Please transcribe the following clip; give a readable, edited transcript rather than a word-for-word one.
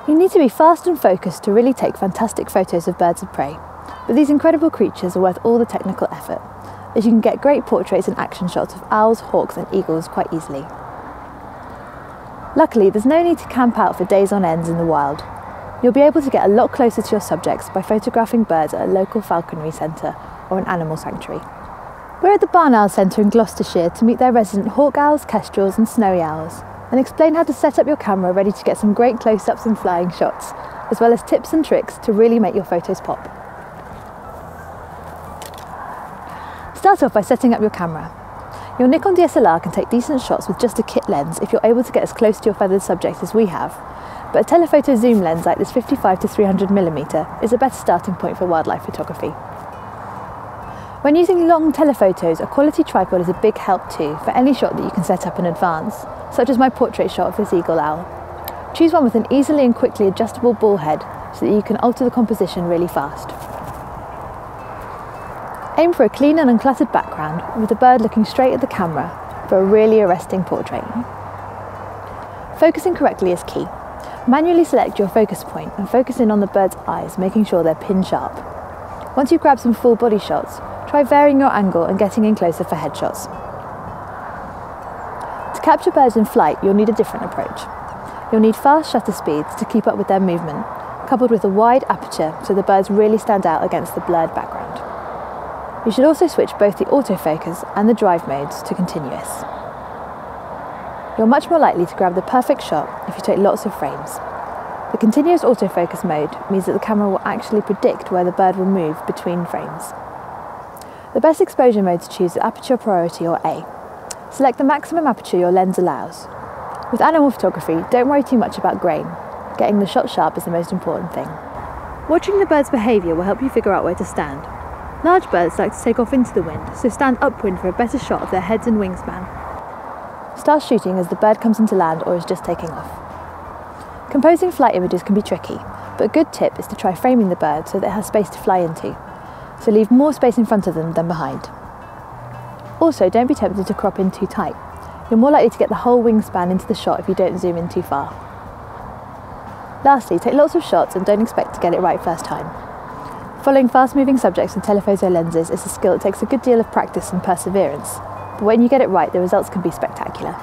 You need to be fast and focused to really take fantastic photos of birds of prey, but these incredible creatures are worth all the technical effort, as you can get great portraits and action shots of owls, hawks and eagles quite easily. Luckily, there's no need to camp out for days on end in the wild. You'll be able to get a lot closer to your subjects by photographing birds at a local falconry centre or an animal sanctuary. We're at the Barn Owl Centre in Gloucestershire to meet their resident hawk owls, kestrels and snowy owls, and explain how to set up your camera ready to get some great close-ups and flying shots, as well as tips and tricks to really make your photos pop. Start off by setting up your camera. Your Nikon DSLR can take decent shots with just a kit lens if you're able to get as close to your feathered subject as we have, but a telephoto zoom lens like this 55 to 300mm is a better starting point for wildlife photography. When using long telephotos, a quality tripod is a big help too for any shot that you can set up in advance, such as my portrait shot of this eagle owl. Choose one with an easily and quickly adjustable ball head so that you can alter the composition really fast. Aim for a clean and uncluttered background with the bird looking straight at the camera for a really arresting portrait. Focusing correctly is key. Manually select your focus point and focus in on the bird's eyes, making sure they're pin sharp. Once you've grabbed some full body shots, try varying your angle and getting in closer for headshots. To capture birds in flight, you'll need a different approach. You'll need fast shutter speeds to keep up with their movement, coupled with a wide aperture so the birds really stand out against the blurred background. You should also switch both the autofocus and the drive modes to continuous. You're much more likely to grab the perfect shot if you take lots of frames. The continuous autofocus mode means that the camera will actually predict where the bird will move between frames. The best exposure mode to choose is aperture priority or A. Select the maximum aperture your lens allows. With animal photography, don't worry too much about grain. Getting the shot sharp is the most important thing. Watching the bird's behaviour will help you figure out where to stand. Large birds like to take off into the wind, so stand upwind for a better shot of their heads and wingspan. Start shooting as the bird comes into land or is just taking off. Composing flight images can be tricky, but a good tip is to try framing the bird so that it has space to fly into, so leave more space in front of them than behind. Also, don't be tempted to crop in too tight. You're more likely to get the whole wingspan into the shot if you don't zoom in too far. Lastly, take lots of shots and don't expect to get it right first time. Following fast-moving subjects with telephoto lenses is a skill that takes a good deal of practice and perseverance, but when you get it right, the results can be spectacular.